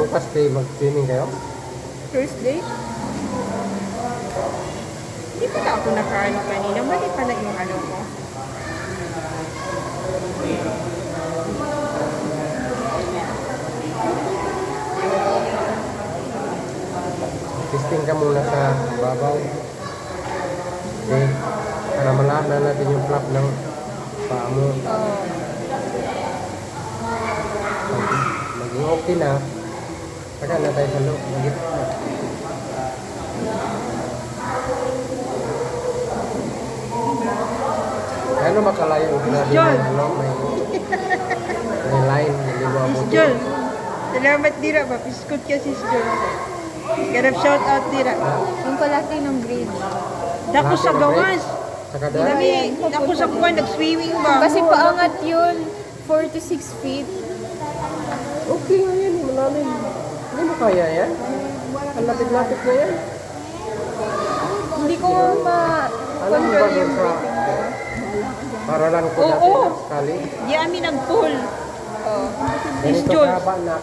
Bukas kayo mag-swimming kayo? Thursday? Hindi pala ako nakaano kanina. Mali pala yung ano mo. Testing ka muna sa babaw. Okay. Para malaman na natin yung flap ng paa mo. Maging okay na. Saka na tayo sa loob. Ano makalayo yung sinabi John. ng ano, may line, hindi mo Sis abutin. Jol. Salamat dira ba? Piskot ka sis Jol. Ganap shout out dira. Yung kalaki ng grade. Dako sa gawas. Saka dahil, Dami, dako sa kuwan, nag-swimming ba? Kasi paangat yun. 4 to 6 feet. okay nga yan, malalim. Hindi mo kaya yan? Ang lapit-lapit na yan. Hindi ko Alam mo ba doon sa para lang ko Oo. natin sekali? Di amin nag-pool. Sis Ganito Jol. kahaba na.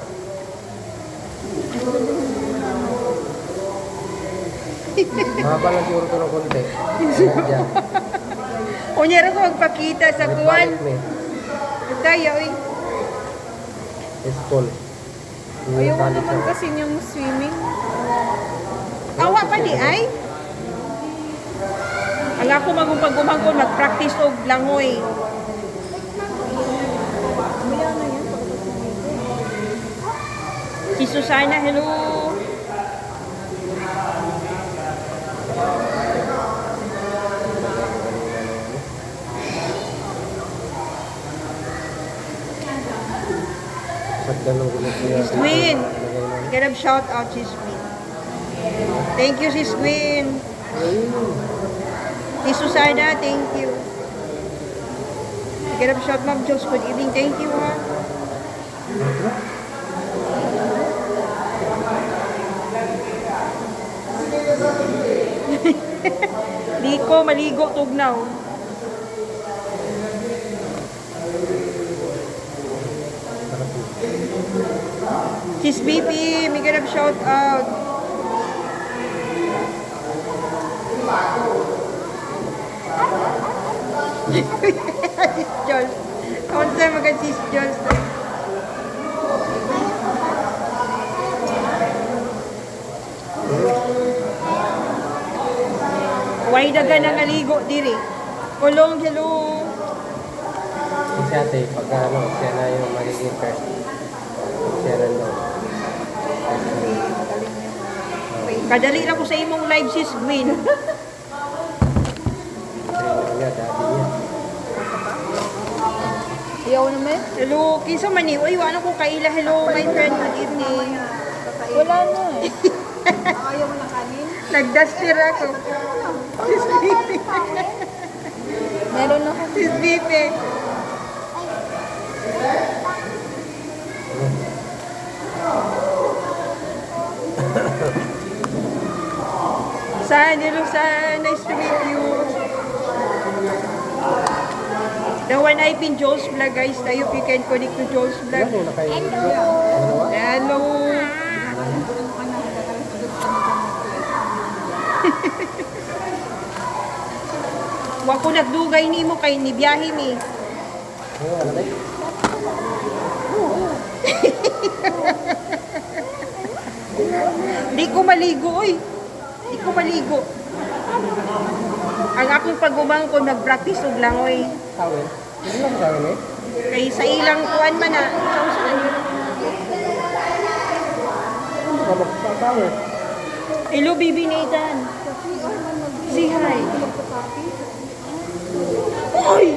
Mahaba lang siguro ito ng konti. Diyan. Unyara ko magpakita sa kuwan. Balik me. Kaya, uy. School. Ayoko Balik naman siya. kasi yung swimming. Awa pa di ay. Ang ako magumagumangkon, mag-practice og langoy. Si Susana, hello. Sagdan ng gulit niya. Sis Gwen. Get a shout out, Sis Gwen. Thank you, Sis Gwen. Si Susana, thank you. Get a shout, Ma'am Jules. Good evening. Thank you, ha. Di ko maligo tugnaw. Sis BP, may ganap shout out. Sis Jules. Kaunsa mga Sis Jules. Way daga na naligo diri. Kulong, hello. Si ate, pag ano, siya na yung magiging first. Siya na doon. Kadali lang ko sa imong live, Sis Gwen. Siya niya, daddy niya. Ayaw naman. Hello, kinsa man ni? Uy, ano ko kaila. Hello, my friend. Good evening. Wala na eh. Nagduster ako. Sis Bibi. Meron ako. Sis Bibi. San, hello, San. Nice to meet you. The one I pin Joel's vlog, guys. I hope you can connect to Joel's vlog. Ano na kayo? Dalawa? Hello. Wa ko nagdugay nimo kay ni biyahe mi. Ano, ano na? Di ko maligo oy. Di ko maligo. Ang akong pagumangkon nag-practice og langoy. Tawel? Hindi lang tawel eh. Kay sa ilang kuan man na. Saan yun? Ano ka magpapawel? Hello, Bibi Nathan. Say hi. Oy!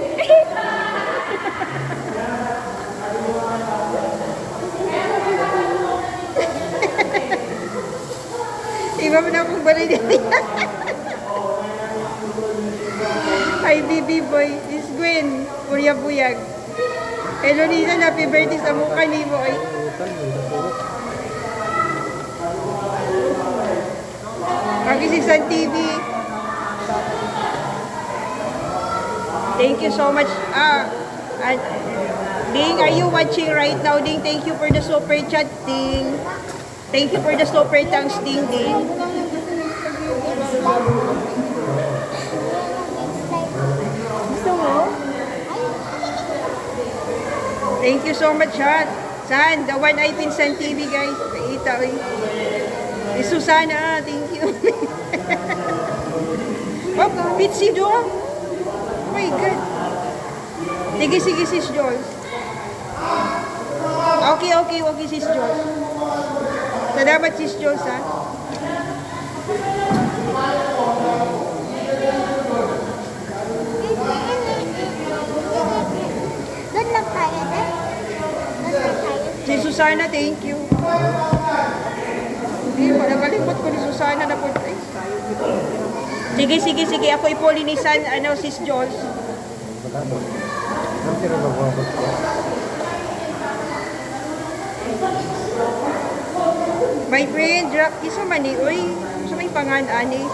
Iba mo na akong balay dyan. Hi, Bibi Boy. Is Gwen. Purya Buyag. Hello, Nathan. Happy birthday sa mukha ni mo. Ay. Pakisisan TV. Thank you so much. Ding, are you watching right now? Ding, thank you for the super chat, Ding. Thank you for the super thanks, Ding Ding. Gusto mo? Thank you so much, ha. San, the one eye Pinsan TV, guys. Kaita, oy. Susana, thank you. Oh, Pitsi do. Oh my God. Sige, sige, sis Jules. Okay, sis Jules. Salamat, sis Jules, ha. Doon lang tayo, eh. Doon lang tayo. Si Susana, thank you. Hindi, nakalimot ko ni Susana na po. Ay. Sige. Ako ipolinisan, sis Jules. Ang sila magwabot ko. My friend, drop isa man ni, uy. Sa may pangan, ani.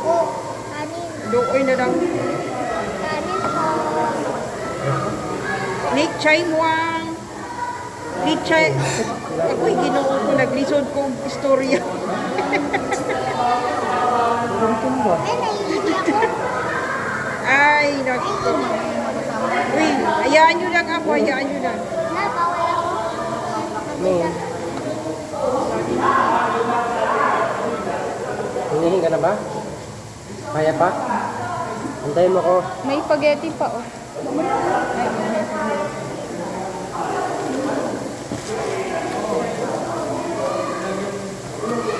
Oh, kanin. Doon na lang. Kanin po. Nick Chai Muang. Nick Chai. Ako'y ginoo ko, naglisod ko ang istorya. Ay, naiihi ako. Ay, naku. Uy, hayaan nyo lang ako, hayaan nyo lang. Na, bawal ako. May. Hinihin ka na ba? Kaya pa? Antayin mo ko. May spaghetti pa, oh.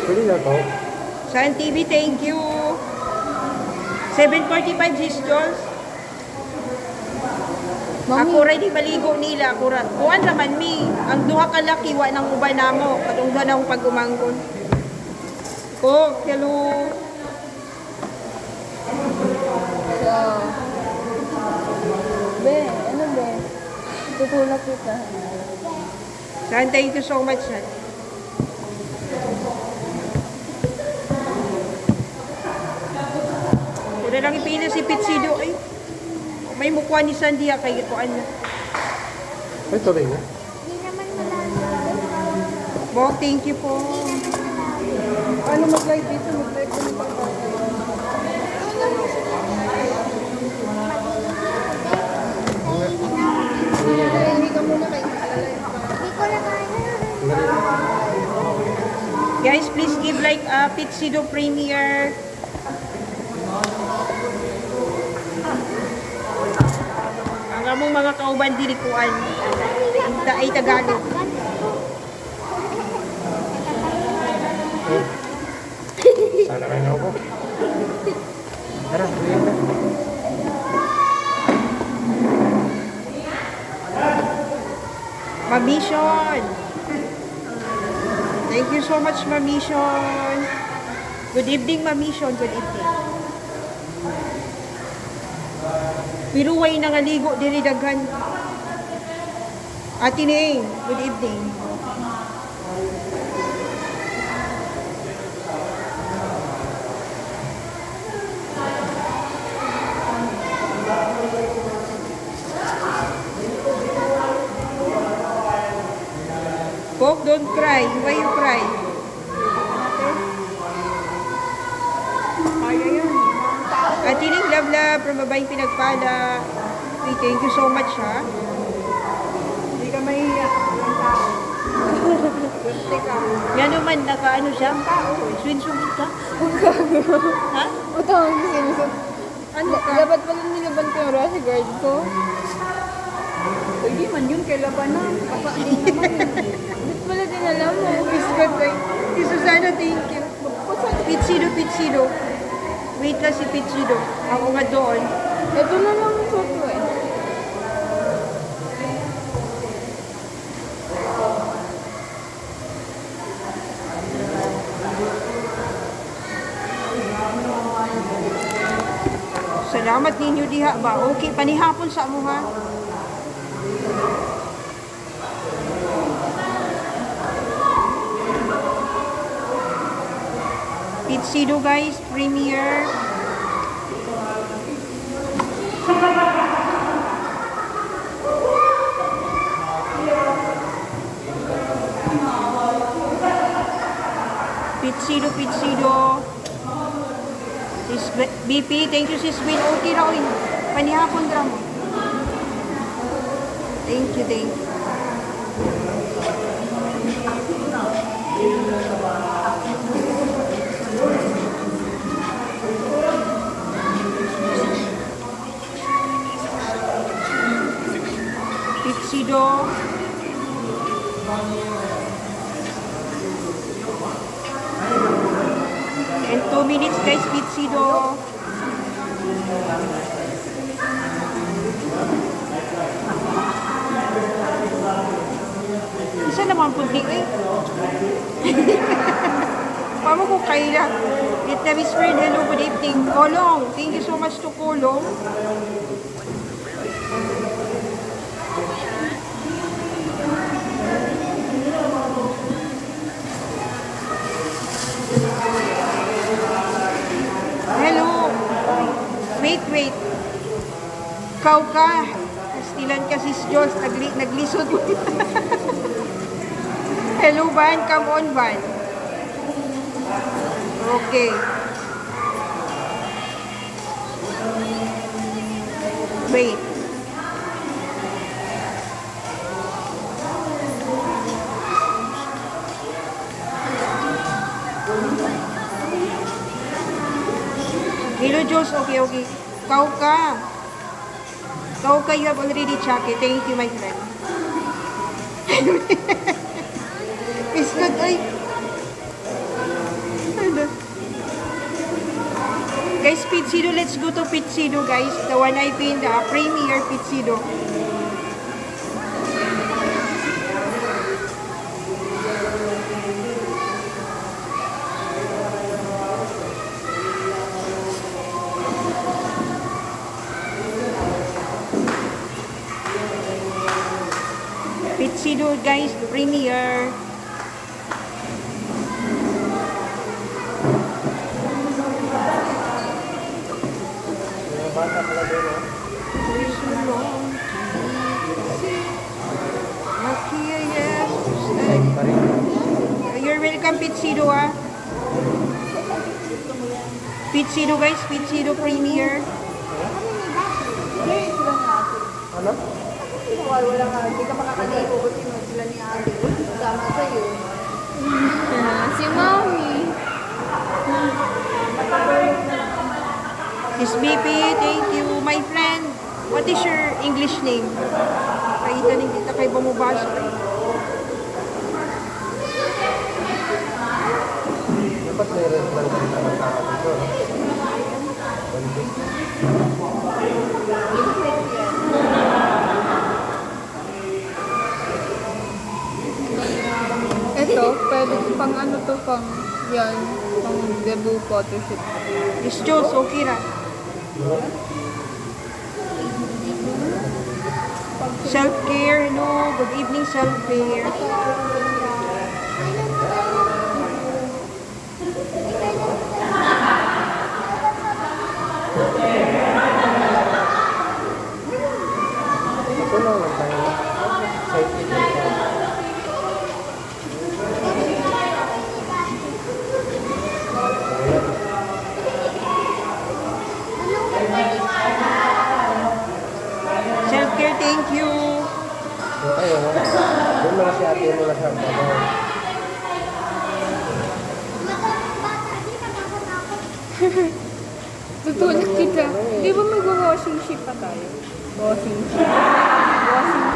Pwede na to. San TV, thank you. 7:45 sis Jules. Ako Mami, ready maligo nila. Kuan raman mi. Ang duha ka laki wa nang uban namo. Katunggan akong pag-umanggon. Ko, hello. so... Be, ano be? Tutulak kita. San, thank you so much. San. Kuna lang ipila si Pitsido. Ay, may mukha ni Sandy kay kuan na. Ay, tuloy na. Hindi naman malalim. Bok, thank you po. Ano mag-live dito? Mag-live ko ng Hindi ka muna kayo mag-live. Hindi ko na kaya. Guys, please give like a Pitsido Premier. Ang among mga kauban dirikuan ay Tagalog. Sana kayo na ako. Tara, tuloy na. Mamisyon. Thank you so much, Mamisyon. Good evening, Mamisyon. Good evening. Piruway na nga ligo diri daghan. Ate Ning, good evening. Pog, don't cry. Why you cry? Kaya yun. Ate Ning, love, from babayang pinagpala. Okay, thank you so much, ha? Hindi ka mahiya. Walang tao. Swerte ka. Yan naman, naka-ano siya? Swimsuit ka? Ha? Utang ang sinusot. Ano ka? Dapat pala nilaban ko yung Rossi guard ko. Pwede man yun, kay labanan. Kapakling naman. Ba't pala din alam mo? Biscuit, right? Si Susana, thank you. Pitsido. Wait lang si Pitsido. Ako nga doon. Ito na lang ang suot mo eh. Salamat ninyo diha ba? Okay, panihapon sa mo ha. Pitsido guys, premiere. Pitsido, Pitsido. Sis BP, thank you sis Win. Okay ra, oy. Panihapon ra mo. Thank you, thank you. Pitsido. And 2 minutes guys, Pitsido. Isa naman po di eh. Paano ko kaila? Vietnamese friend, hello, good evening. Kolong, thank you so much to Kolong. Hello. Wait. Kau ka. Pastilan ka sis Jules. Naglisod mo. Hello, Van. Come on, Van. Okay. Wait. Hello, Jules. Okay. Kau ka, you have already checked it. Thank you, my friend. It's good, ay. Ano? Guys, Pitsido, let's go to Pitsido, guys. The one I pinned, the premier Pitsido. Pitsido, guys, premier. Mga bata pala doon, oh. Same pa rin. You're welcome, Pitsido, ah. Pitsido, guys, Pitsido premier. Ano? Wala ka, hindi ka makakaligo kasi sila ni ate. Sama sa'yo. Si Mommy. Miss BP, thank you. My friend, what is your English name? Kahit anong kita kay bumubasa. Dapat meron lang kami sa tao dito, no? Ito, pwede pang ano to, pang yan, pang debut photoshoot. Miss Jules, okay ra. Self-care, hello. Good evening, self-care. Ito lang lang tayo. Safety lang tayo. Self-care, thank you. Doon tayo, no? Doon na si ate mo na sa babaw. Tutulak kita. Di ba mag-washing sheet pa tayo? Washing sheet. Washing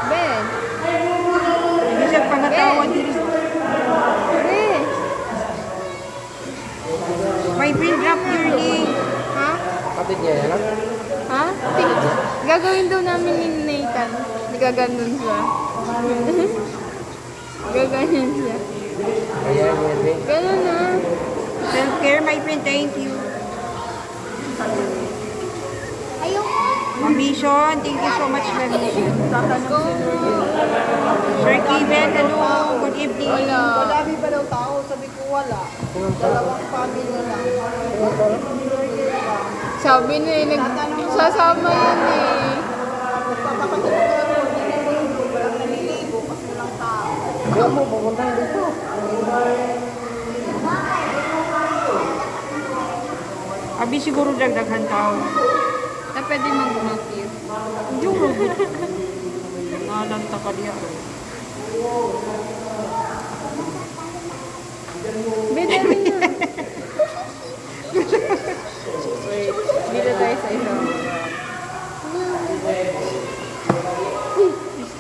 Ben! Hindi siya pangatawan diri. Ben! My friend, drop your link. Ha? Kapatid niya yan, ah? Ha? Gagawin daw namin ni Nathan. Gaganon siya. Gaganon siya. Ayan, yan, eh. Ganon na. Self-care, my friend, thank you. Ayoko. Ambition, thank you so much, Ambition. Sir Kevin, hello. Good evening. Madami pa daw tao, sabi ko wala. Dalawang family lang. Sabi na eh, sasama yan eh. Papapatid ko, hindi ko wala kanina. mo pupuntahin dito. Abi siguro dagdagan tao. Na pwede mang gumakir. Yung nalanta ka diya. Bedali na. Dito tayo sa isa.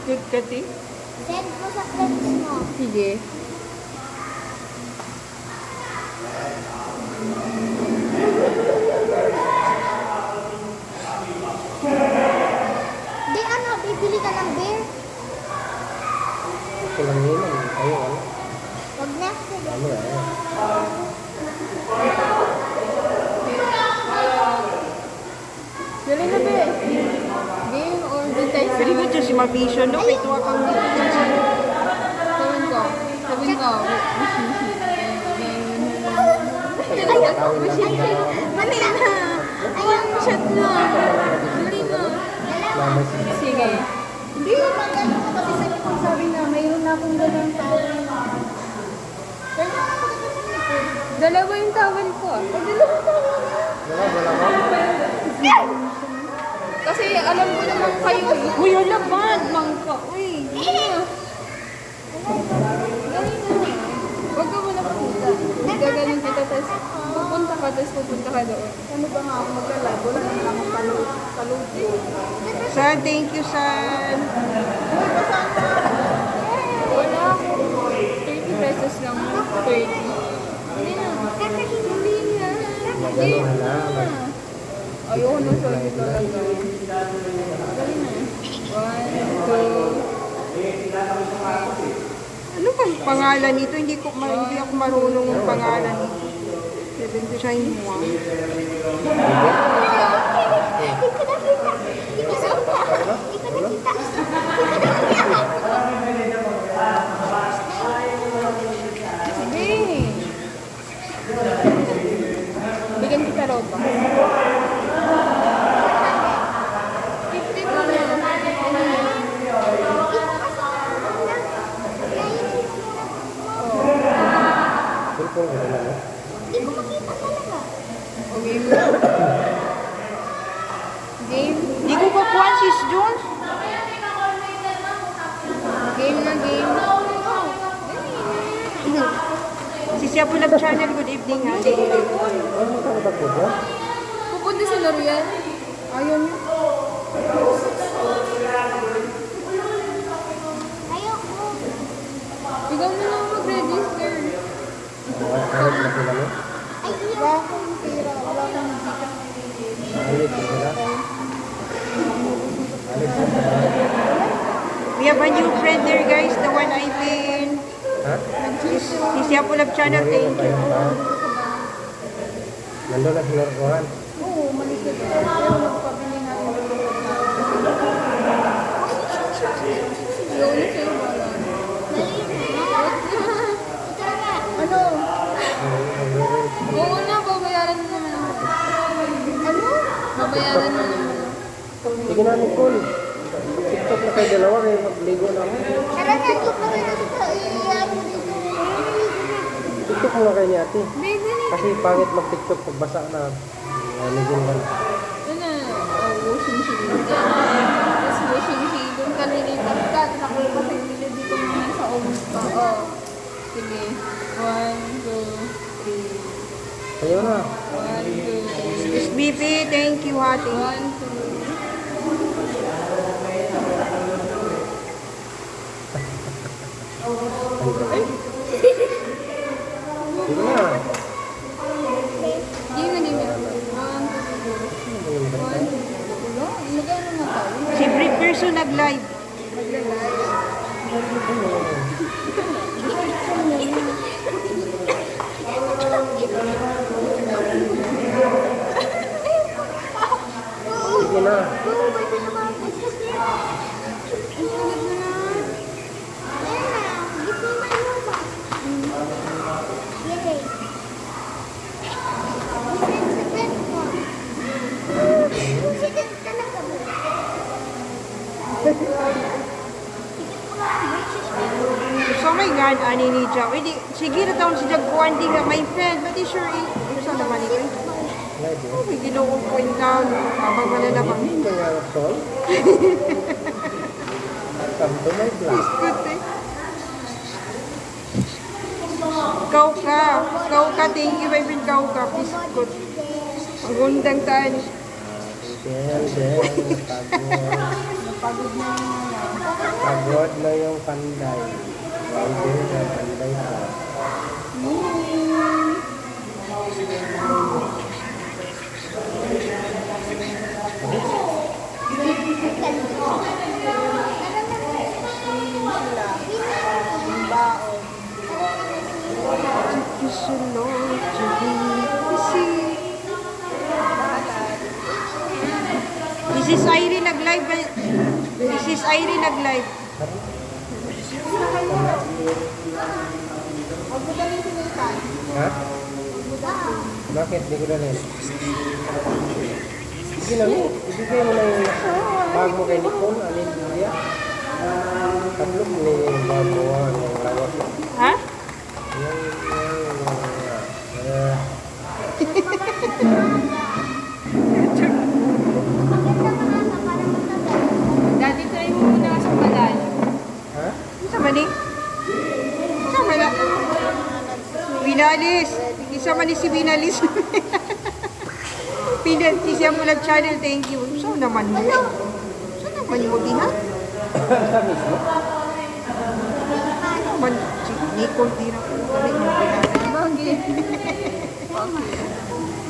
Good ka, ti. Send mo sa friends mo. Sige. Di ano, bibili ka ng beer? Ito lang yun. Ayaw, ano? Wag na. Sige. Ano, ayaw. Dali na be. Game or doon tayo sa... Very good yung si Mabisyo, no? Kaya ito akong Sabihin ko. Sabihin ko. Tawin lang ang dalawa. Dali na. Ayun, chat na. Dali na. Mama, sige. Sige. Hindi, magkano ko kasi sa likod sabi na, mayroon na akong ganang tao. Dalawa yung towel ko ah. Wala. Kasi alam ko naman kayo eh. Uy, wala ba? Mangka. Uy, dali na. Dali na. Huwag ka muna pupunta. Gagaling kita, tapos pupunta ka, tapos pupunta ka doon. Ano ba nga ako magla-live? Wala naman akong kaluti. San, thank you, San. Wala ako. 30 pesos lang. 30. Hindi na. Hindi na. Hindi na. Ayoko na sa iyo talaga. Dali na. 1, 2. Ano bang pangalan nito? Hindi ako marunong ng pangalan nito. 7 siya yung mga. Hindi ko nakita. Hindi ko nakita. Sige. Bigyan kita ropa. 50 mo na. Cellphone ko na lang. Hindi ko makita talaga. Okay. Game. Hindi ko kukuha sis Jun. Game na game. Si Siya Love Channel, good evening ha. Ano mo ka po dyan? Pupunta sa L'Oreal. Ayaw niyo. Ayoko. Ikaw na lang mag-register. Kahit na sila mo? Ay, wala akong pera. Wala akong dito. Alit ko sila. Alit ko sila. We have a new friend there guys, the one I pin. Ha? Si Siya Love Channel, thank you. Nandun na sila kuhan. Oo, malis ka dyan. Pero magpabili na rin ng Ikaw na sa'yo wala. Ano? Oo na, babayaran mo naman ako. Ano? Babayaran mo naman ako. Sige na, Nicole. TikTok na kayo dalawa, kayo magligo na ako. Tara na, ito pa rin ako sa iyan dito. TikTok mo na kayo ni ate. Baby, Kasi pangit mag-TikTok pag basa na. Ligin ka na. ito na. Oh, washing machine. Tapos washing machine. Doon ka nilipat ka. Naku, kasi nilibig ko muna sa omas pa. Oh. Sige. 1, 2, 3. Kayo na. 1, 2, 3. Miss BP, thank you ha. 1, 2. Sige na. Game na game. 1, 2, 3. 1, 2, 3. Wala, magkano na tayo? Si Brit Person nag-live. Sige na. Oo, pwede naman. Ayan na, give me my may gan ani ni Jaw. Hindi, sige na taon si Jagkuan, di ka, my friend, but is sure, saan naman ito? Live eh. Oh, may ginoo point down. Habang mananabang. Hindi na nga sol. Come to my vlog. Good eh. Ikaw ka, thank you, my friend, ikaw ka, biskot. Ang gundang taan. Del, pagod. Pagod na yung panday. Pagod na panday pa. This is Irene nag-live. This is Irene nag-live. Ha? Bakit? Di ko dalhin. Sige na mo. Ibigay mo na yung bag mo kay Nicole. Alin niya? Tatlong ni yung bag mo. Yung lawas. Ha? Dati try mo muna sa malalim. Ha? Sama ni? Sama na. Winalis. Isama ni si Winalis. Pinanti siya mo ng channel. Thank you. So naman mo. So naman mo di ha? Sa mismo? Ano man? Si Nicole di na po. Kami mo Bakit?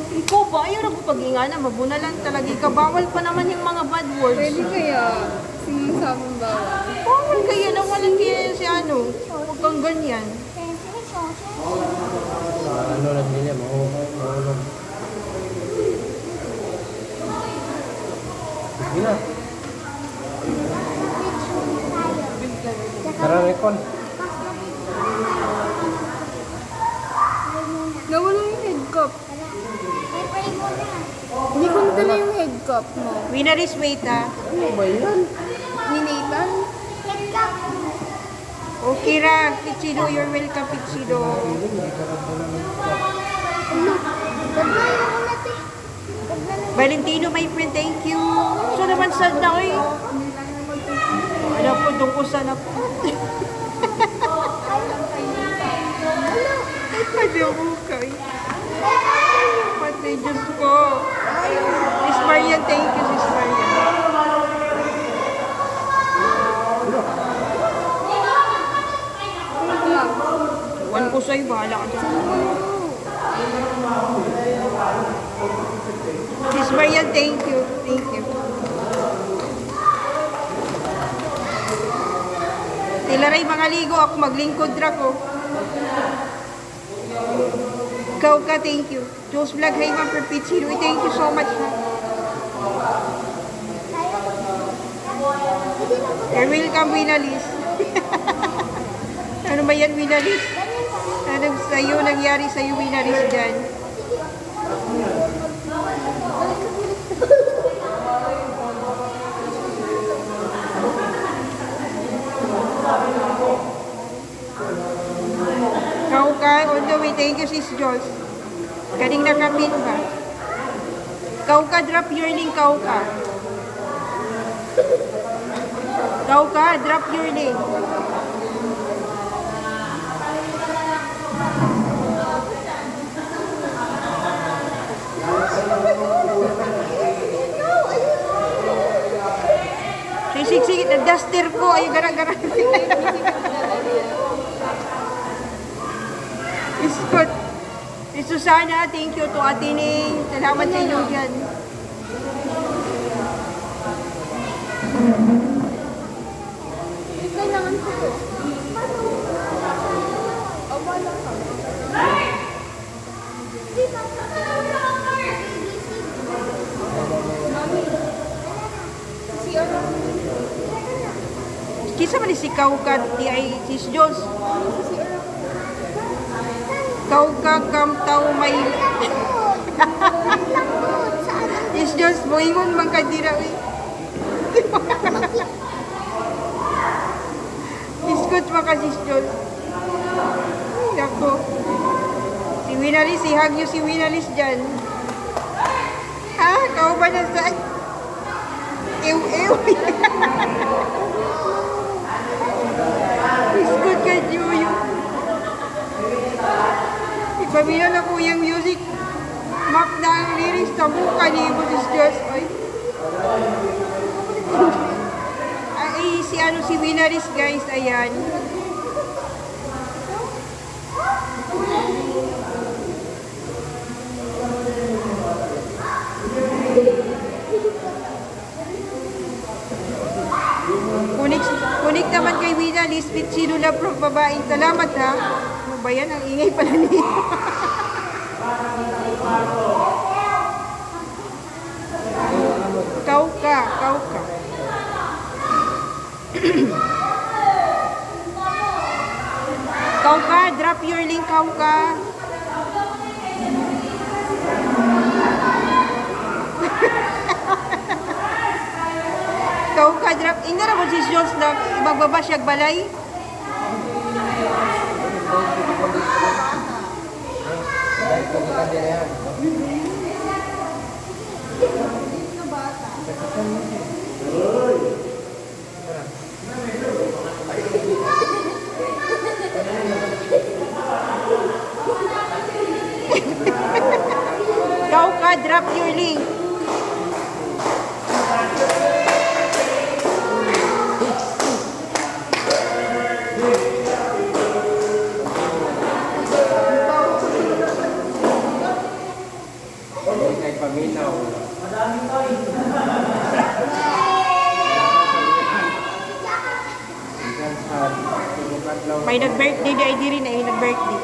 Ikaw ba? Ayaw na po pag-ingana. Mabunalan talaga. Ikabawal pa naman yung mga bad words. Pwede kaya si Samon bawal. Bawal kaya na walang kaya si ano. Huwag kang ganyan. Ano lang nila? Mahulog. Sige na. Tara, Recon. Nawala yung head cup. Hindi ko nadala yung head cup mo. Winalis, wait ha. Ano ba yan? Ni Nathan? Okay ra. Pichido, you're welcome, Pichido. Valentino, my friend, thank you. So naman sad na ko eh. Ano po, tungkol sana po. Ano mo kayo? Patay, Diyos ko. Miss Marian, thank you, Miss Marian. Iwan ko sa'yo, bahala ka dyan. Miss Marian, thank you. Thank you. Tilaray mga ligo, ako maglingkod ra ko. Ikaw ka, thank you. Joe's Vlog, hey ma'am, for Pichino. Thank you so much. You're welcome, Winalis. Ano ba yan, Winalis? Anong sa'yo nangyari sa'yo, Winalis, dyan? Kauka, on the way. Thank you, Sis Joss. Kaning nakapin ba? Kauka, drop your link, Kauka. Kauka, drop your link. Sige, na duster ko. Ay, gara-gara. Iskot. Si Susana, thank you to Atining. Salamat sa inyo dyan. Kailangan ko to. Wala ka. Mami. Si ano? Kisa man si Kauka, di ay Sis Jones. Kauka, kamtaw, may... Sis Jones, moingon man ka dira. Biskot maka Sis Jones. Ako. Si Winalis, ihag niyo si Winalis dyan. Ha? Kau ba na sa... Ew. Biskot ka, Juyo. Ipamila na po yung music. Map na ang lyrics sa buka ni Moses Diyos. Ay, si Winalis, guys. Ayan. Kunik naman kay Winalis, sino na from babaeng. Salamat ha. Ano ba yan? Ang ingay pala niya. Kau ka. Kau ka, drop your link, kau ka. Kau ka, drop. Hindi na mo si Jones na magbaba siya balay. Kau ka, drop your link. Kay paminaw. May nag-birthday di ay di rin ay nag-birthday.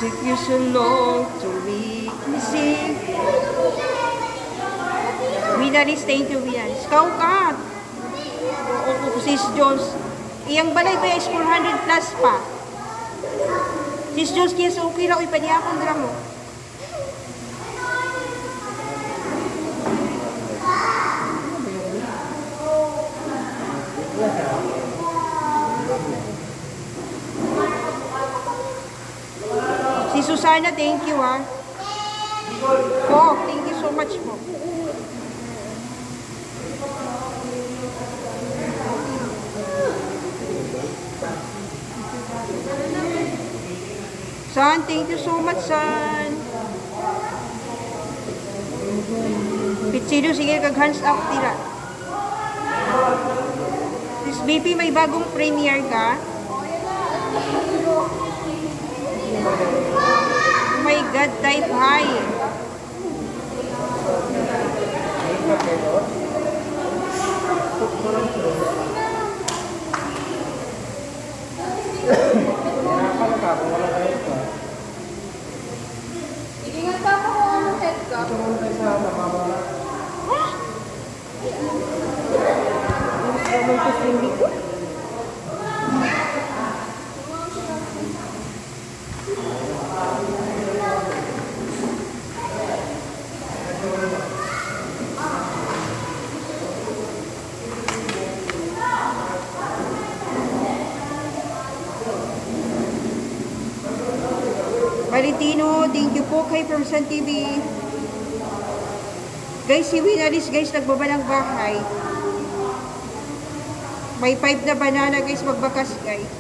Took you so long to receive. Winalis, thank you, Winalis. Kau ka. O sis Jones. Iyang balay ba is 400 plus pa. Sis Jones, kaya sa okay lang, ipaniya akong dramo. Si Susana, thank you ha. Oh, thank you so much po. San, thank you so much, San. Pitsido, sige, kag-hands up, tira. This BP, may bagong premiere ka? Oh my God, type hi. Ingat ka po kung anong head ka. Valentino, thank you po kay from San TV. Guys, si Winalis, guys, nagbaba ng bahay. May 5 na banana, guys, magbakas, guys.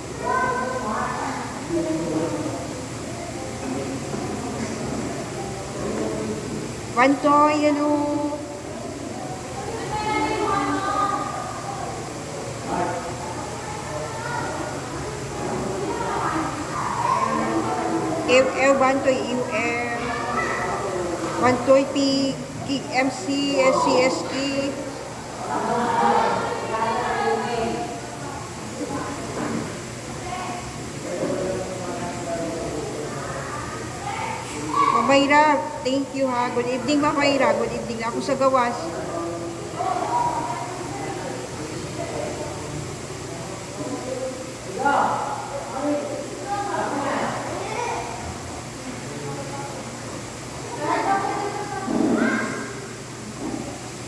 Pantoy, ano? Bantoy, Bantoy, MC, SCSK. Mamayra, thank you ha. Good evening, Mamayra. Good evening. Ako sa gawas.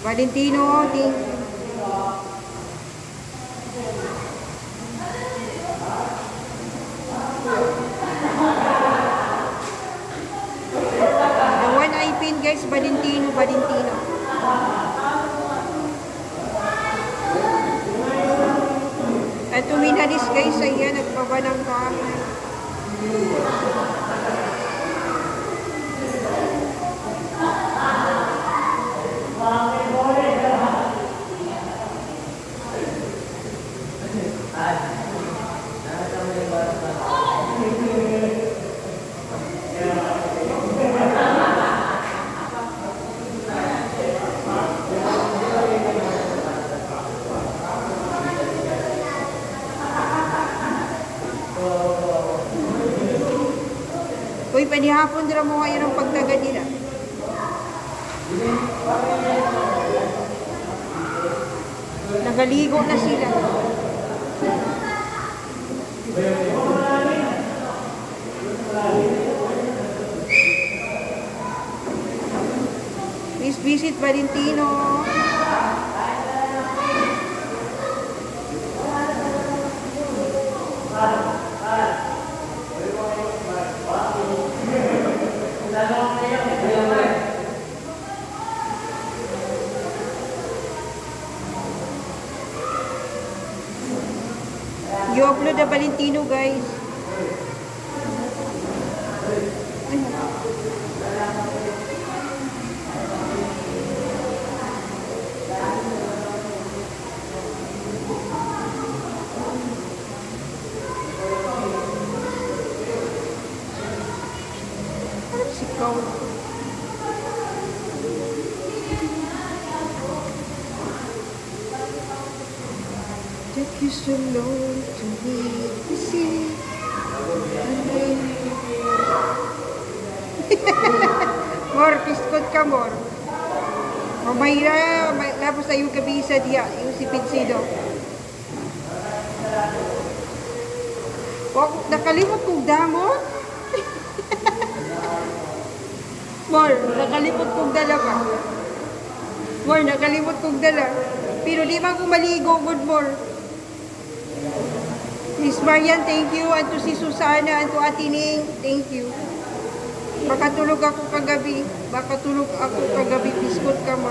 Valentino, thank you. The one eye pin guys, Valentino. At tuminalis guys, ayan, nagbaba ng kahoy. Uy, panihapon dira mo ngayon ang pagdaga nila. Nagaligo na sila. Please visit Valentino. You upload the Valentino guys. Ano si Kau? Take you so long to meet the sea. Mor, piskot ka, Mor. Mamayra, tapos na yung gabi sa diya, yung si Pinsido. Wag, nakalimot kong damot. Mor, nakalimot kong dala ba? Mor, nakalimot kong dala. Pero di man ko maligo, good more. Miss Marian, thank you. And to si Susana, and to Ate Ning, thank you. Makatulog ako kagabi. Biskot ka mo.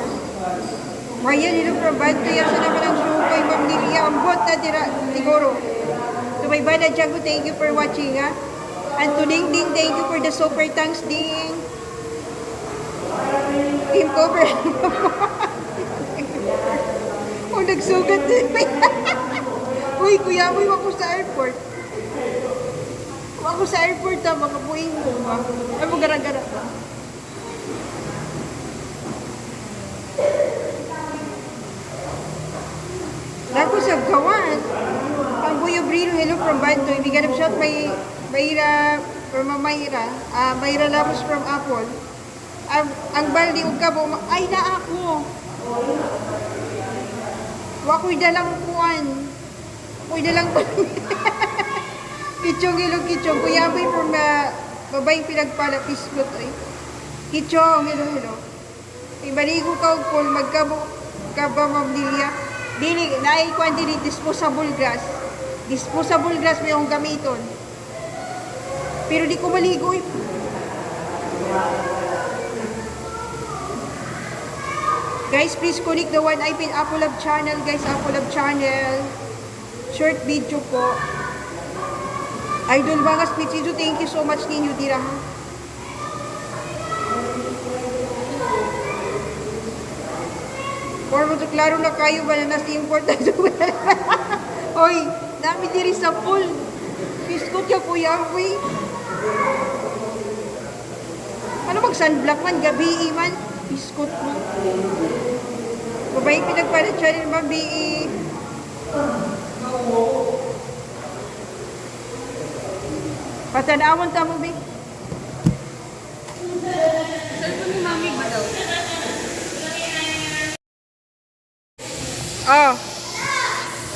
Marian, ilo provide to yan sa naman ang sukoy, Ma'am Lilia. Ang bot na tira, siguro. To my bana, Django, thank you for watching, ha. And to Ding Ding, thank you for the super thanks, Ding. Team cover. Oh, nagsugat din. Uy, kuya, uy, wako sa airport. Wako sa airport, ha, mga buing mo, ha. Ay mo, gara-gara pa. Dako sa gawan. Ang Buyo Brino, hello from Bantoy. Bigyan of shot, Mayra, from Mayra. Mayra Labos from Apple. Ang baldi, ug ka, ay na ako. Wako'y dalang kuwan. Wako'y dalang Kichong, hello, Kichong. Kuya Aboy from babayang pinagpala, Piskot, ay. Kichong, hello. Ibaligo ka, Paul, magkabo, kaba, Ma'am Lilia. Dili, naikuan dili, disposable glass. Disposable glass may yung gamiton. Pero di ko maligo, eh. Guys, please connect the one I pin Apple Lab channel, guys. Apple Lab channel. Short video po. Idol Bangas Pichido, thank you so much ninyo, Dira. Or mo to klaro na kayo ba na nasa importance. Oy, dami diri sa pool. Biskot ya kuya, uy. Ano mag-sunblock man, gabi man. Biskot mo. Babae pinagpalit siya rin, babi. Patanawon ta mo, Bing. Cellphone ni Mami ba daw? Oh.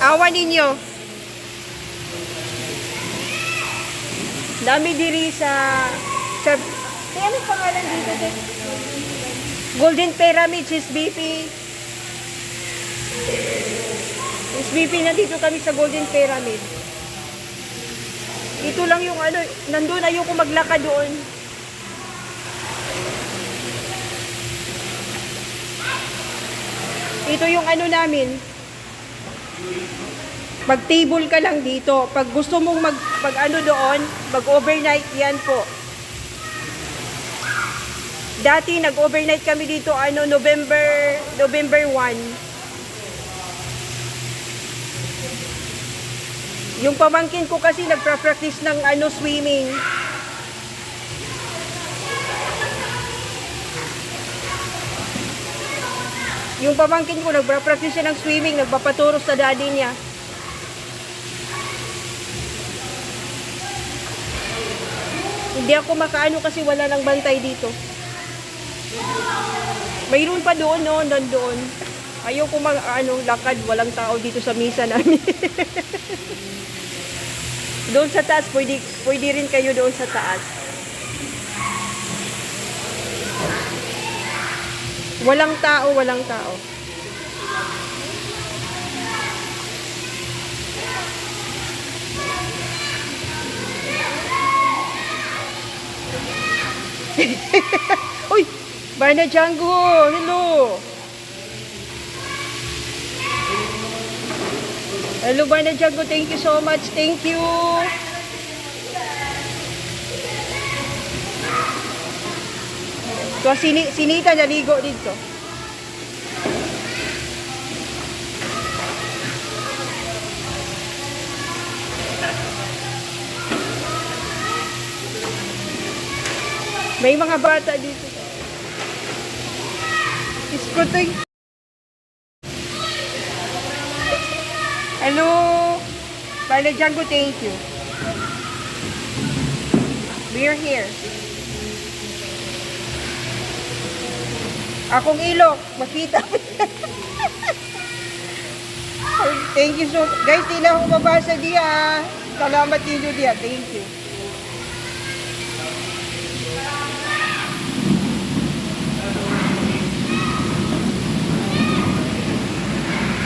Awan ninyo. Dami diri sa ano pangalan dito? Golden Pyramid, sis BP. SBP, nandito kami sa Golden Pyramid. Ito lang yung ano, nandun ayoko maglakad doon. Ito yung ano namin. Mag-table ka lang dito. Pag gusto mong pag ano doon, mag-overnight, yan po. Dati nag-overnight kami dito ano November 1. Yung pamangkin ko kasi nagpa-practice ng ano swimming. Yung pamangkin ko nagpa-practice siya ng swimming, nagpapaturo sa daddy niya. Hindi ako makaano kasi wala nang bantay dito. Mayroon pa doon, no, nandoon. Ayaw ko lakad, walang tao dito sa misa namin. Doon sa taas, pwede rin kayo doon sa taas. Walang tao, walang tao. Uy! Bye na, Django! Hello! Hello, bye na, Django. Thank you so much. Thank you! So, sinita naligo dito. May mga bata dito. Iskutoy. Hello. Bala Django, thank you. We're here. Akong ilok, makita. Thank you so much. Guys, di na ako mabasa diya. Salamat ninyo diya. Thank you.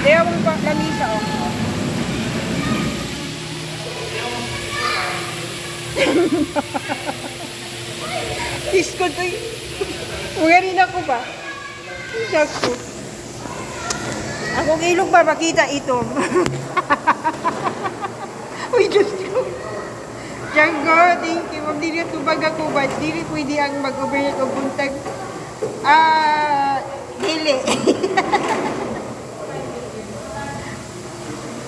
Kaya mo pa lamisa, oh. Isko to y. Ugarin ako ba? Sakto. Akong ilong ba makita ito? Uy, Diyos ko. Django, thank you. Ma'am, dili tubag ako ba? Dili pwede ang mag-overnight o buntag. Dili.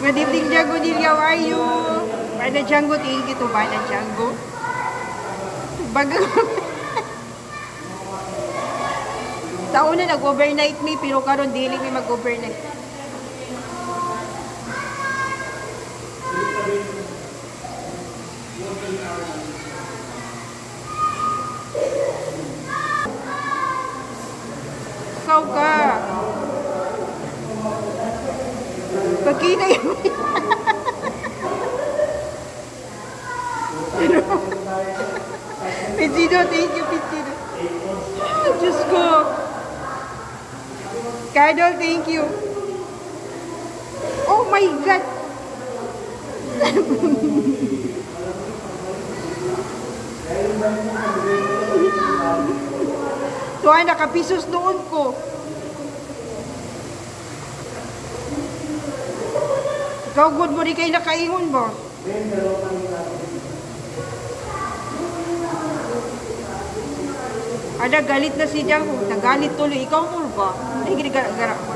Good evening, Django Dili. How are you? Bana Django, thank you to Bana Django. Baga. Taon na nag-overnight me, pero karon dili may mag-overnight. Ikaw ka. Pagkita yun. Pizzino, thank you, Pizzino. Diyos ko. Cardol, thank you. Oh my God. Tuwa, nakapisos noon ko. Ikaw, good mo rin kayo nakaingon ba? Ada galit na si Django. Nagalit tuloy. Ikaw mo ba? Ay, ginagara ko.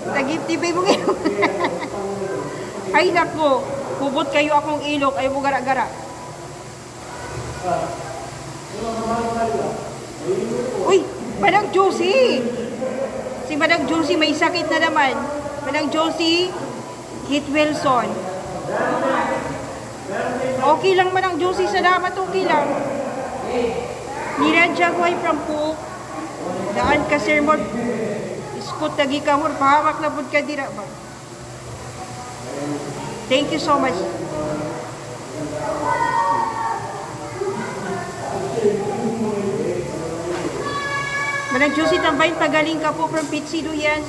Tagip-tibay mo ngayon. Ay, nako. Hubot kayo akong ilok. Ay mo gara-gara. Uy! Madang Josie! Si Madang Josie may sakit na naman. Madang Josie, Kit Wilson. Okay lang Madang Josie, salamat, okay lang. Niradya ko ay from Cook. Daan ka sermon. Iskot tagi ka mo, pahamak na pud ka dira ba? Thank you so much. Manang Josie Tambayin, pagaling ka po from Pitsi, Luyas.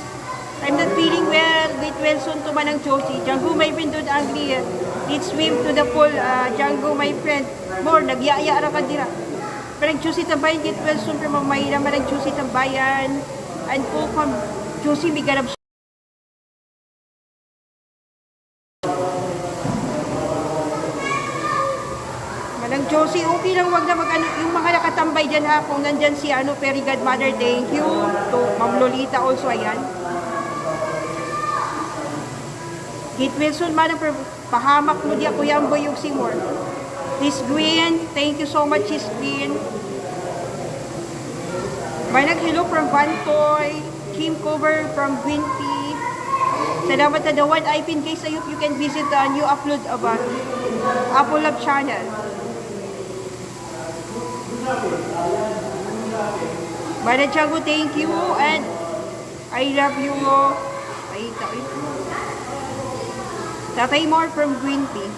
I'm not feeling well. Get well soon to Manang Josie. Django, my friend, doon angry. Let's swim to the pool. Django, my friend. More, nagyaya ra ka dira. Manang Josie Tambayin, get well soon from Mayra. Manang Josie Tambayan. And po from Josie, may ganap. Manang Josie, okay lang, wag na mag-ano, yung mga nakatambay dyan ha, kung nandyan si Very Godmother, thank you. To Ma'am Lolita also, ayan. Kate Wilson, manang pahamak mo diya, Kuya Amboy, yung Seymour. Miss Gwen, thank you so much, Miss Gwen. Manang hello from Vantoy, Kim Cover from Winty. Salamat na dawan, I pin case ayup, you can visit the new upload of Apple Love channel. Manang Tiago, thank you, and I love you. Tatay More from Green Tea.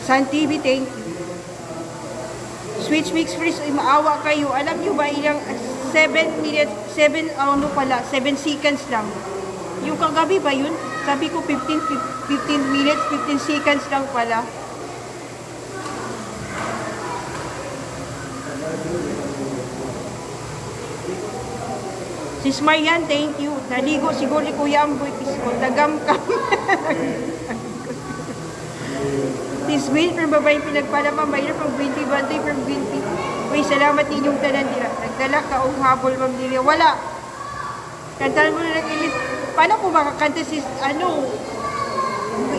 Sun TV, thank you. Switch Mix Freeze, maawa kayo. Alam nyo ba ilang 7 minutes, 7 seconds lang. Yung kagabi ba yun? Sabi ko 15 minutes, 15 seconds lang pala. Sis Marian, thank you. Naligo siguro ni Kuya Amboy Pisko. Tagam ka. Sis Will, from babae pinagpalama, mayroon from 20 banday from 20. Uy, salamat ninyong tanan nila. Nagdala ka o habol, Ma'am Lilia. Wala. Kantahan mo na lang ilis. Paano ko makakanta sis,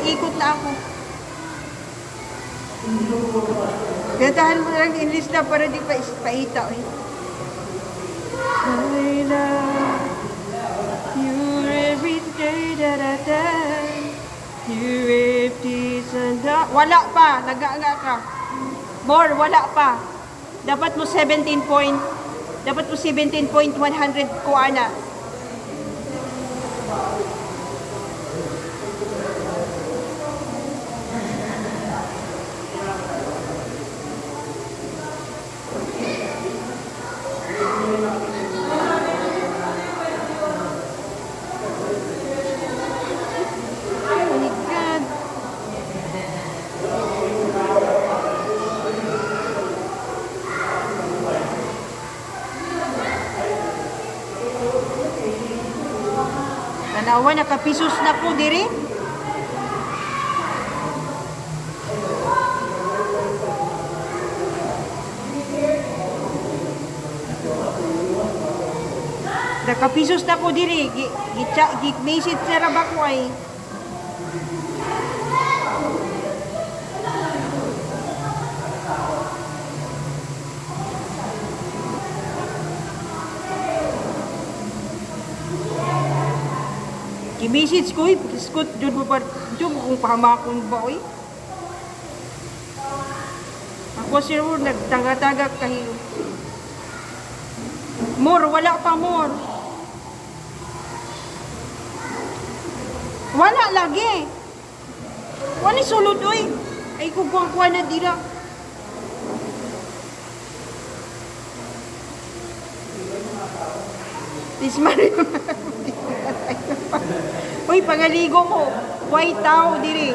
ikot na ako. Kantahan mo na lang ilis na para di pa ispahita. I love you every day that I die. You empty sanda. Wala pa. Nag-aanga ka. More, wala pa. Dapat mo 17 point. Dapat mo 17.100 ko, ana. Tanawa, nakapisos na po diri. Nakapisos na po diri. Gig-message na rabak ko ay. I-message ko, iskot, dyan mo pa, dyan kung pahamakon ba, oy. Ako sir, nagtaga-taga kayo. More, wala pa more. Wala lagi. Wala sulod, oy. Ay, kukuha na dila. Tismari. Uy, pangaligo mo. White tao diri.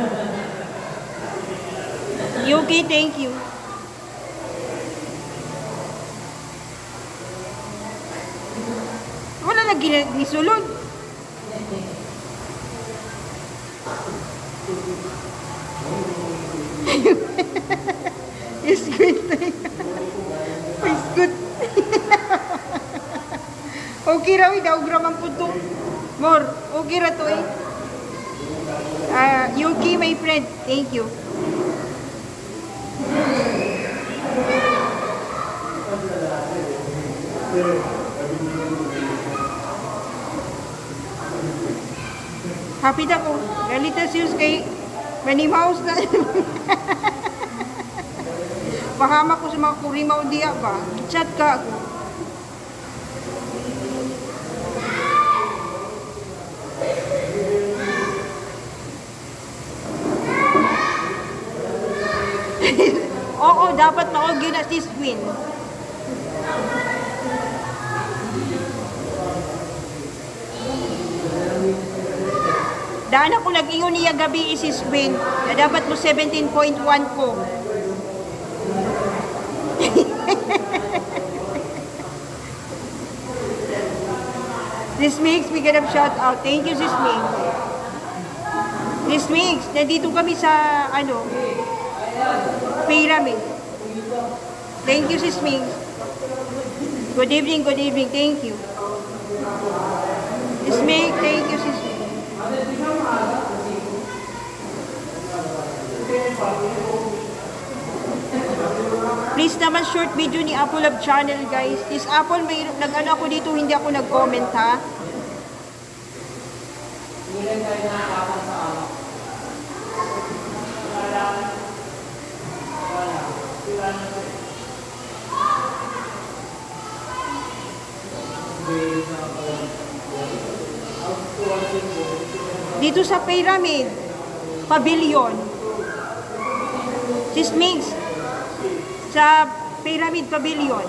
Yuki, thank you. Wala na gisulod. It's good. It's good. Okay raw, daw gramang puto. More, okay ra to eh. Yuki, my friend, thank you. Happy na ko. Galita siyos kay Manny Mouse na. Pahama ko sa mga kurimaw diya ba? Chat ka ako. dapat maog yun na sis Gwen. Daan ako nag-ingon niya gabi sis Gwen, na dapat mo 17.1 ko. This makes me get a shout out. Thank you, Sis Mix. Sis Mix, nandito kami sa, pyramid. Thank you, Sis Mix. Good evening, thank you. Sis Mix, thank you, Sis Mix. Please naman short video ni Apple Love Channel, guys. This Apple, may nag-ano ako dito, hindi ako nag-comment, ha? Dito sa Pyramid Pavilion. Sis Mix, sa Pyramid Pavilion.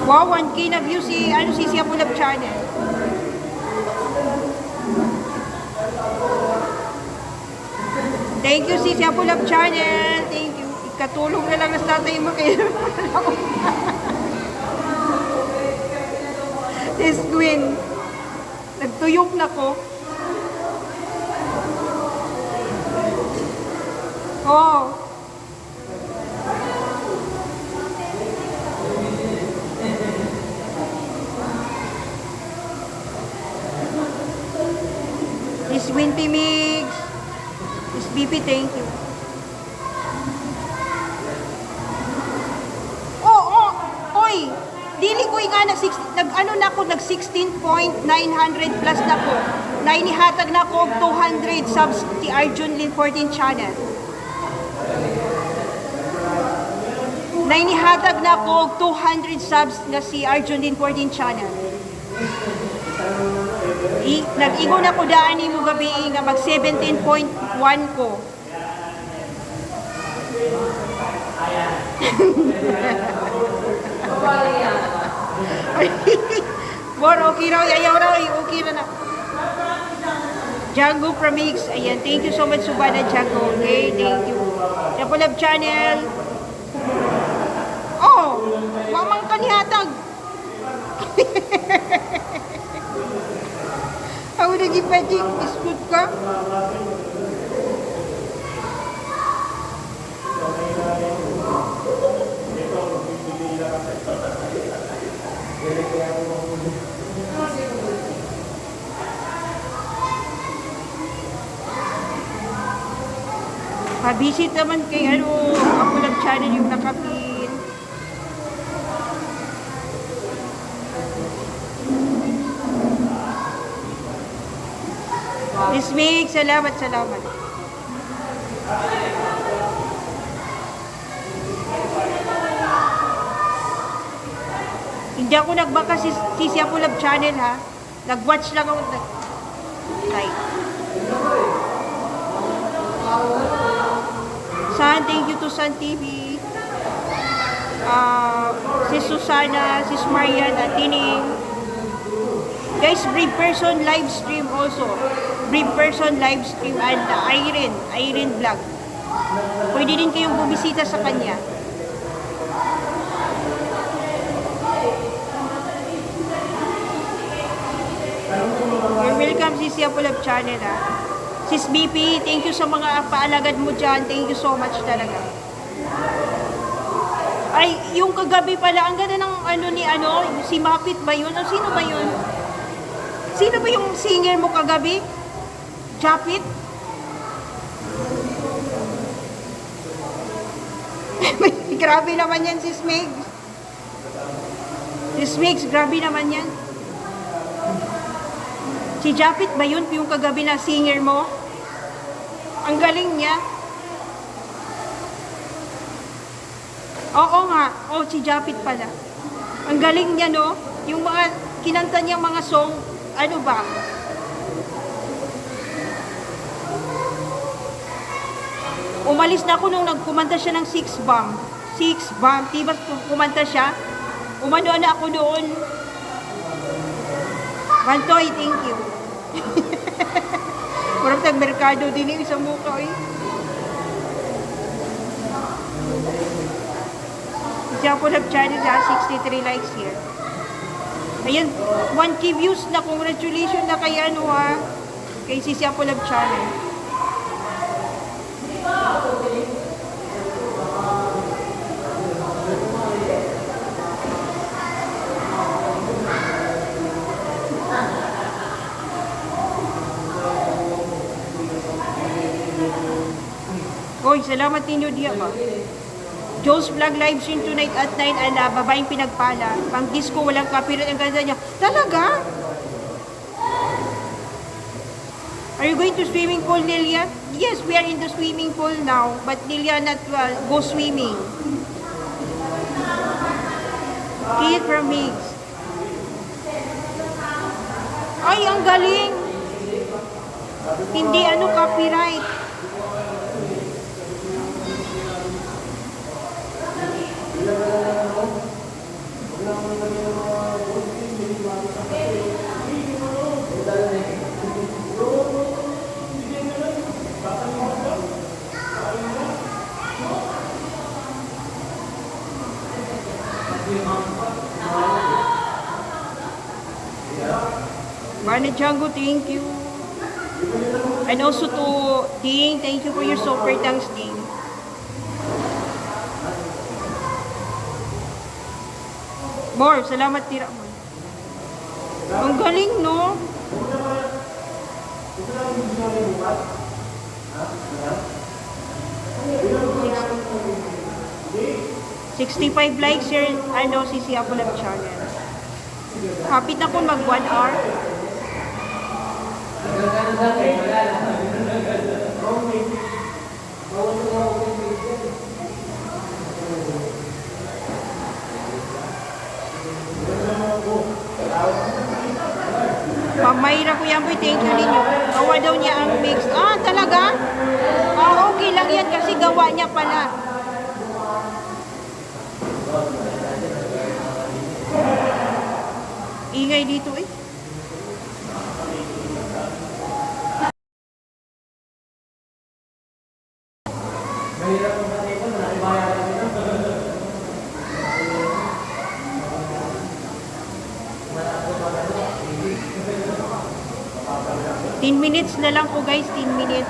Wow, 1K na view si Apple Love Channel. Thank you, si Apple Love Channel. Thank you. Ikatulong na lang na tatay mo kayo. Sis Gwen, nagtuyok na ko. Oh. Sis Wimpy Mix. Sis BP, thank you. Oy! Dili ko nga nag 16.900 plus na ko. Nainihatag na ko 200 subs ti Arjun Lin 14 channel. Nainihatag na ko 200 subs na si Arjun Lin 14 channel. Nag-ingon ako daan ni mo gabi nga mag 17.1 ko. More okay raw, ayaw raw, okay na. Django Pramix, ayan, thank you so much Subana Django, okay, thank you. Apple Love Channel. Oh, mamang kanihatag. Ako nag-ipating, iskut ka. Pa-visit naman kay Apple Love Channel yung nakapin. Miss Mig, salamat. Hindi ako nagbaka si Apple Love Channel, ha. Nag-watch lang ako. Like. San, thank you to San TV. Si Susana, si Marian, at Tining. Guys, Brave Person live stream also. Brave Person live stream and Irene Vlog. Pwede din kayong bumisita sa kanya. You're welcome, Sis Apple Love Channel, ha. Sis BP, thank you sa mga paalagad mo dyan. Thank you so much talaga. Ay, yung kagabi pala, ang ganda ng si Mapit ba yun? O sino ba yun? Sino ba yung singer mo kagabi? Japit? Grabe naman yan, Sis Meg. Sis Meg, grabe naman yan. Si Japit ba yun yung kagabi na singer mo? Ang galing niya. Oo nga. Oh, si Japit pala. Ang galing niya, no? Yung mga kinanta niyang mga song, ano ba? Umalis na ako nung nagkumanta siya ng Six Bomb. Six Bomb. Diba kumanta siya? Umano na ako doon. Bantoy, thank you. Parang tag-merkado din yung isang mukha, eh. Siya po nag-channel na 63 likes here. Ayan, 1K views na. Congratulations na kay ano, ha. Kay Sisi Apple Love Channel. Oy, salamat ninyo diya ba? Joe's Vlog live stream tonight at 9, babaeng pinagpala. Pang disco, walang copyright, ang ganda niya. Talaga? Are you going to swimming pool, Lilia? Yes, we are in the swimming pool now, but Lilia not go swimming. Kid from Migs. Ay, ang galing! Hindi ano copyright. Barney Django, thank you. And also to Ding, thank you for your super thanks, Ding. More, salamat tira mo. Ang galing, no? $65 likes here, ano, si Apple Love Channel. Kapit na kung mag 1 hour. Pamayra ko yan, boy. Thank you ninyo. Gawa daw niya ang mix. Ah, talaga? Ah, okay lang yan kasi gawa niya pala. Ingay dito eh. Ten minutes na lang po guys, 10 minutes.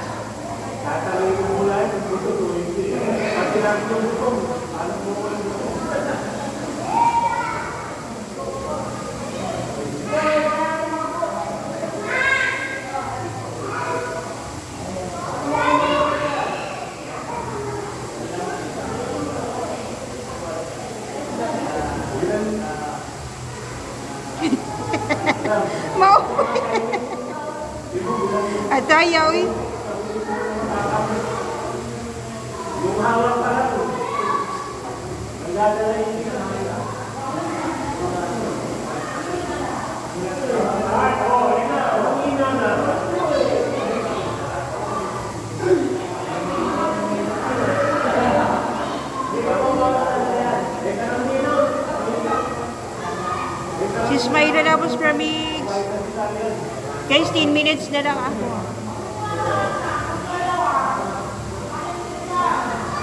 Mau. Atayaw eh. Si Smaira Labos Pramix. Guys, 10 minutes na lang ako.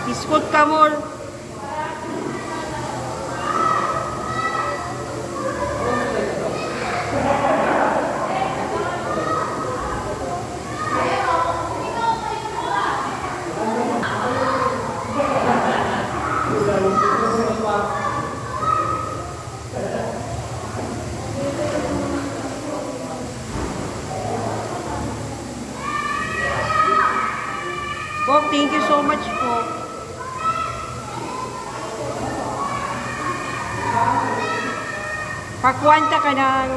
Biskot ka more. Bob, thank you so much po. Pakwanta ka ng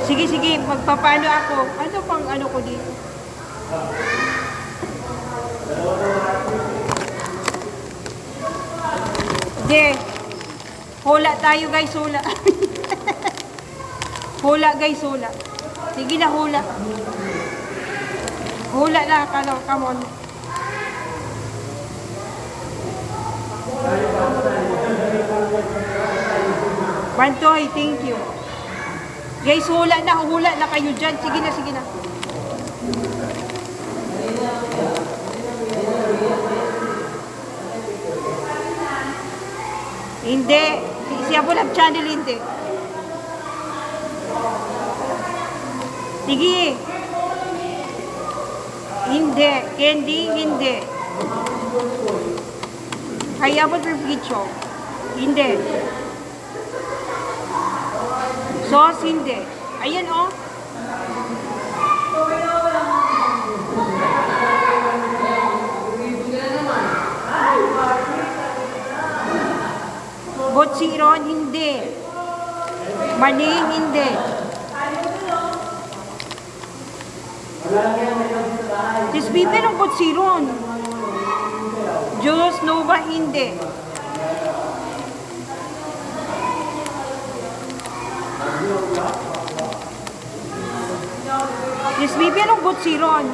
Sige, sige, magpapaano ako. Ano pang ano ko dito? Hindi. Hula tayo guys, hula. Hula guys, hula. Sige na, hula. Hula na, come on. Bantoy, thank you. Guys, hula na kayo dyan. Sige na, sige na. Hindi. Siya po lang channel, hindi. Sige. Hindi. Candy, hindi. Kaya po picture. Hindi. Sauce, hindi. Ayan, oh. Botsiron, hindi. Maning, hindi. Dispite ng botsiron. Diyos, Nova, hindi. Dispite ng botsiron.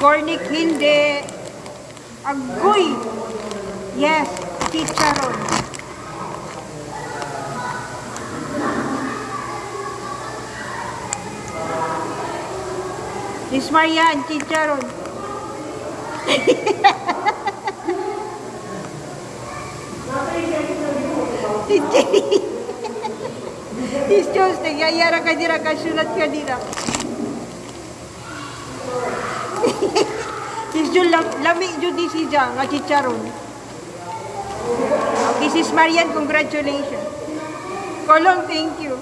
Cornic, hindi. Agoy. Yes, chicharon. Ismayan, chicharon. Tis Diyos, nagyayara ka dira, kasulat ka dira. Tis Diyos, lami dyan di siya, nga chicharon. Okay, sis Marian, congratulations. Kolong, thank you.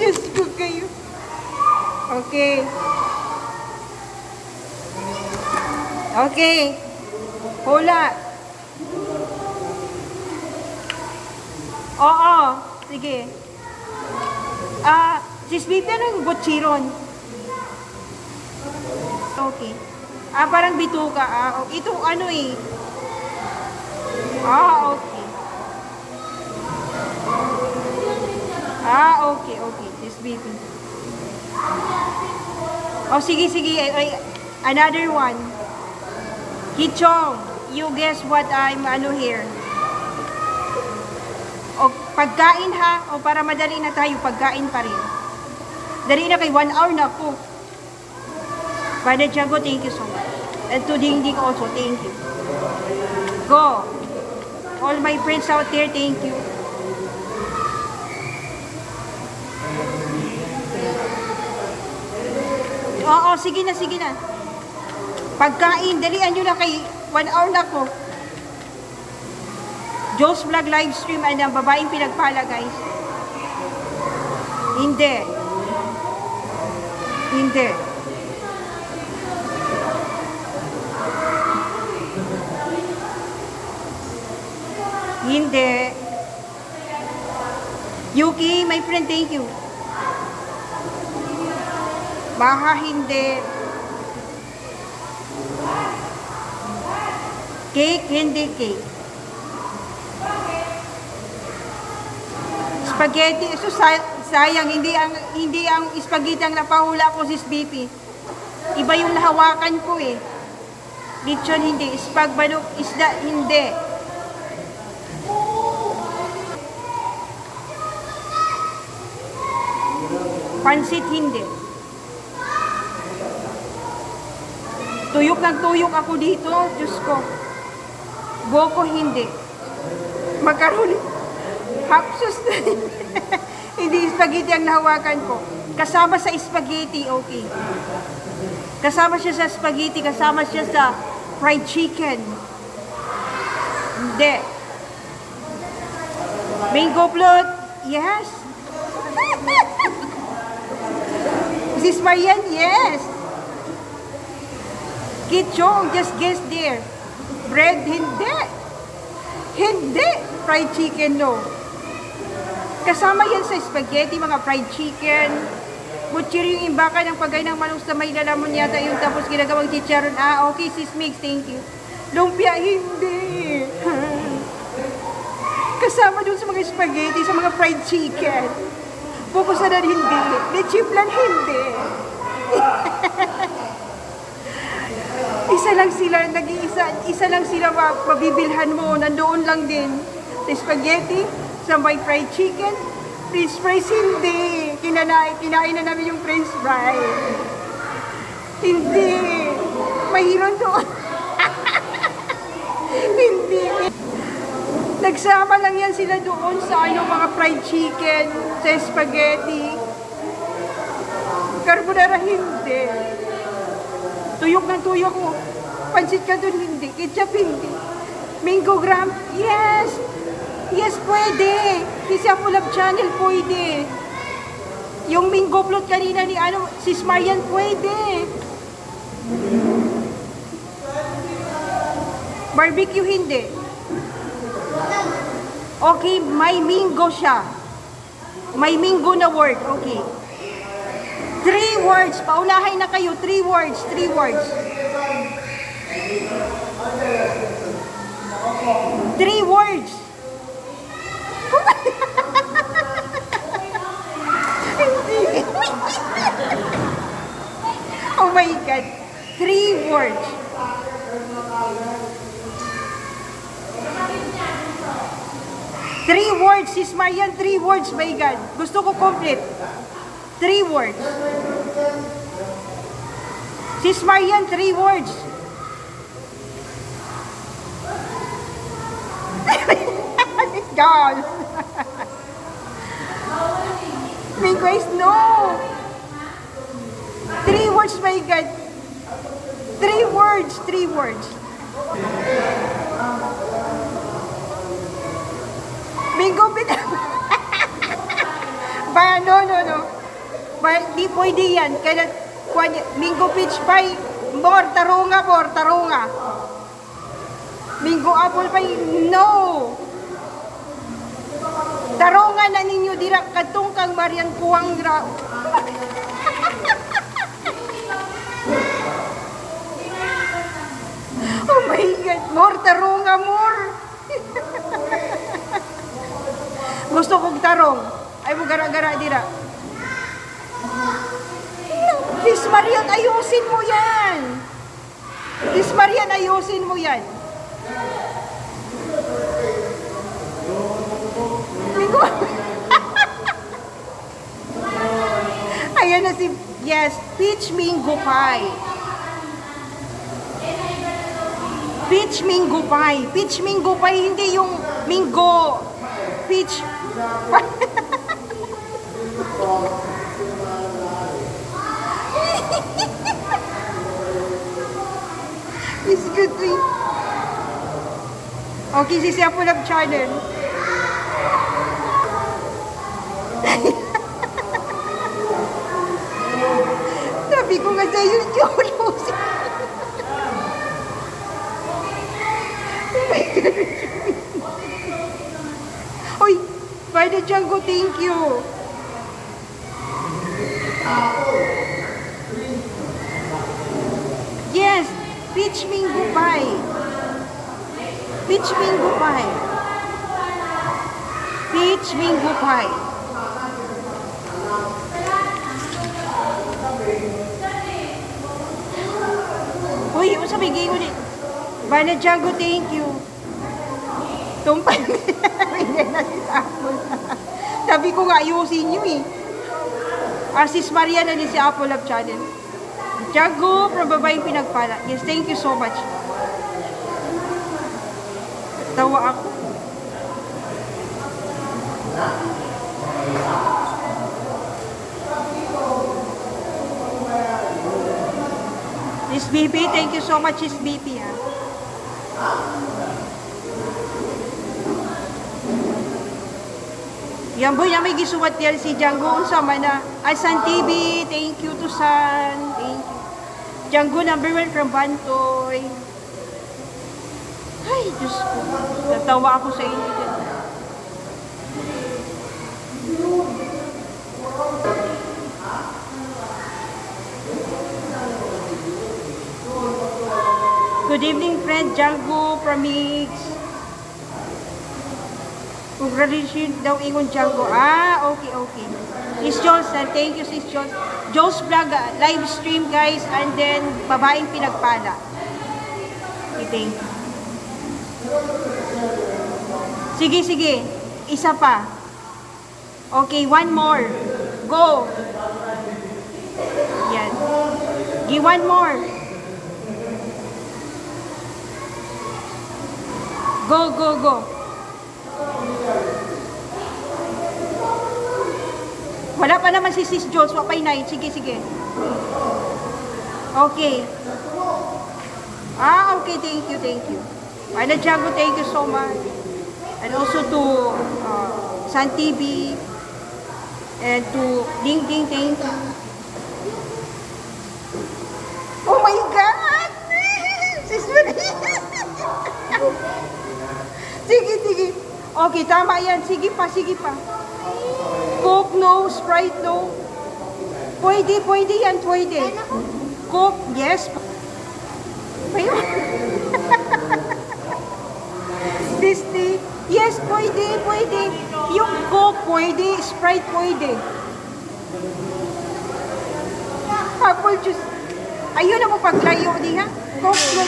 Diyos ko kayo. Okay. Okay. Hula. Oo. Sige. Sis Vivian ng botsiron. Okay. Parang bituka. Ito ano eh. Okay. Okay, okay. Sis Vivian. Sige, sige. Another one. Kichong, you guess what I'm here. O pagkain ha, o para madali na tayo, pagkain pa rin. Dali na kay 1 hour na po. Bada Tiago, thank you so much. And to Ding Ding also, thank you. Go. All my friends out there, thank you. Oo, sige na, sige na. Pagkain, dalian nyo na kay 1 hour na ko. Joe's Vlog livestream ay ang babaeng pinagpala, guys. Hindi. Hindi. Hindi. Yuki, my friend, thank you. Baha, hindi. Cake, hindi cake. Spaghetti, so sayang, hindi ang spaghetti ang napahula ko si BP. Iba yung nahawakan ko eh. Lechon, hindi. Spagbalok, isda, hindi. Pansit, hindi. Tuyok ng tuyok ako dito, Diyos ko. Boko, hindi. Macaroni, hapsos na. Hindi spaghetti ang nahawakan ko. Kasama sa spaghetti, okay. Kasama siya sa spaghetti, kasama siya sa fried chicken. Hindi. Mango float, yes. Mrs. Marian, yes. Kichong, just guess there. Bread, hindi. Hindi! Fried chicken, no. Kasama yan sa spaghetti, mga fried chicken. Butcheri yung imbaka ng pagay ng manok sa may lalamon yata yung tapos ginagawang chicharon. Ah, okay, sis Mix, thank you. Lumpia, hindi. Kasama dun sa mga spaghetti, sa mga fried chicken. Pupusanan, hindi. Lechiplan, hindi. Isa lang sila, isa lang sila mabibilhan mo, nandoon lang din. Sa spaghetti, sa may fried chicken, french fries, hindi. Kinain na namin yung french fries. Hindi. Mahirap doon. Hindi. Nagsama lang yan sila doon sa mga fried chicken, sa spaghetti. Carbonara, hindi. Tuyok ng tuyok mo. Pansit ka doon, hindi. Ketchup, hindi. Mango gram, yes. Yes, pwede. Si Apolab Channel, pwede. Yung mango float kanina ni Sis Marian, pwede. Barbecue, hindi. Okay, may mingo siya. May mingo na word, okay. 3 words. Paunahay na kayo. 3 words. 3 words. 3 words. Oh my God. 3 words. 3 words. Sis Marian, 3 words. My God. Gusto ko complete. 3 words. Sis Marian, 3 words. God. Mingo is no. 3 words, my God. 3 words, 3 words. Mingo, ba, no. Ba, di pwede yan. Kaya, mingo peach pie, more tarunga. Mingo apple pie, no. Tarunga na ninyo dira kadtong kang Marian Kuwang ra. Oh my God, more tarunga, more. Gusto kong tarong. Ay mo gara-gara dira. Sis Marian, ayusin mo yan. Sis Marian, ayusin mo yan. Mingo. Ayan na si, yes, peach mango pie. Peach mango pie. Peach mango pie, hindi yung mango. Peach. It's good to eat. Okay, si Apolab Channel. Sabi ko nga sa'yo, Julius. Uy, by the Django, thank you. Yes, peach mango pie. Peach mango pie. Peach mango pie. Uy, yung sabi ko ni Bana Django, thank you. Tumpay. Hindi na si Apple. Sabi ko nga, ayusin nyo eh. Sis Maria na ni si Apple Love Channel. Django, from babaeng pinagpala. Yes, thank you so much. Tawa ako. Miss BP, thank you so much, Miss BP. Yan boy, na may gisuwat yan si Django sama na. San TV, thank you to San. Thank you. Django #1 from Bantoy. Ay, Diyos ko. Natawa ako sa inyo dyan. Good evening, friend. Django Pramix. Congratulations daw ingon Django. Ah, okay, okay. Sis Jones, thank you, Sis Jones. Jones Vlog, live stream, guys. And then, babaeng pinagpala. Okay, thank you. Sige, sige. Isa pa. Okay, one more. Go. Yan. Give one more. Go, go, go. Wala pa naman si Sis Jules. Wapay na. Sige, sige. Okay. Ah, okay. Thank you, thank you. Ana Django, thank you so much. And also to Sun TV and to Ding Ding, thank you. Oh my God! Sis Marie! Sige, sige. Okay, tama yan. Sige pa, sige pa. Coke no, Sprite no. Pwede, pwede yan, pwede. Coke, yes. Ayun. Disney, yes, pwede, pwede. Yung Coke pwede, Sprite pwede. Apple juice. Ayun na mo paglayo diha. Coke no.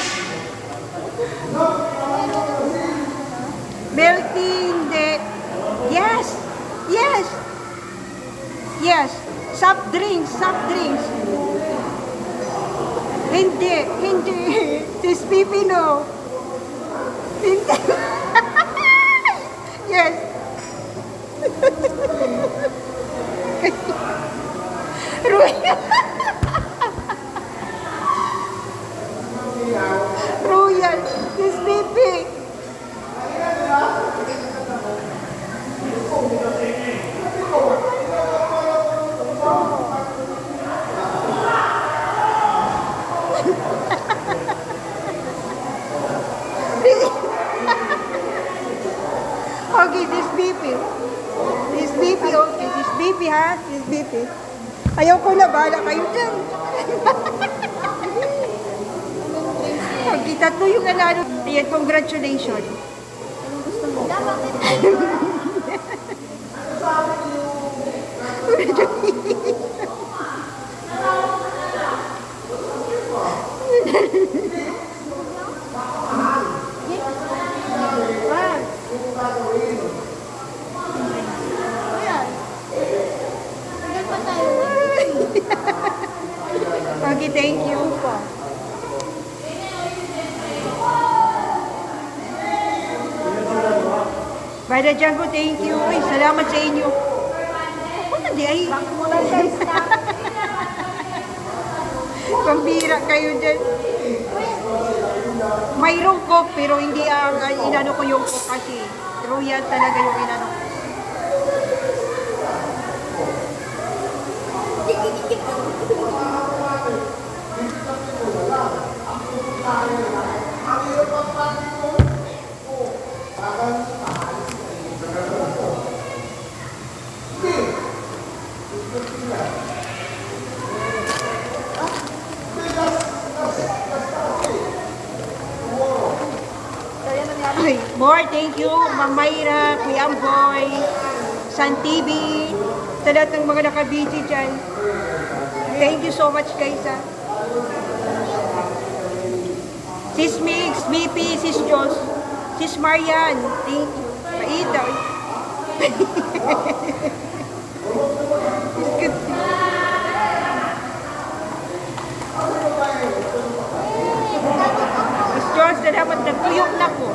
Milk tea, hindi. Yes, yes. Yes. Soft drinks, soft drinks. Hindi, hindi. Sis Pipi, no. Hindi. Yes. Royal. Royal. Sis Pipi. Okay, this BP. This BP, okay. This BP, ha? This BP. Ayaw ko na, bahala kayo dyan. Okay, tatlo yung nanalo. Ayan, congratulations. Okay, thank you po. Brother Django, thank you. Ay, salamat sa inyo. Ako na di ay. Pambira kayo dyan. Mayroong Coke, pero hindi ang inano ko yung Coke kasi. Royal talaga yung inano ko. Ay, more, thank you, Ma'am Mayra, Kuya Amboy, Sun TV, sa lahat ng mga nakabiti dyan. Thank you so much, guys, ha. Sis Mix, BP, Sis Jos, Sis Marian, thank you. Paita. Sis Jos, salamat, nagtuyok na po.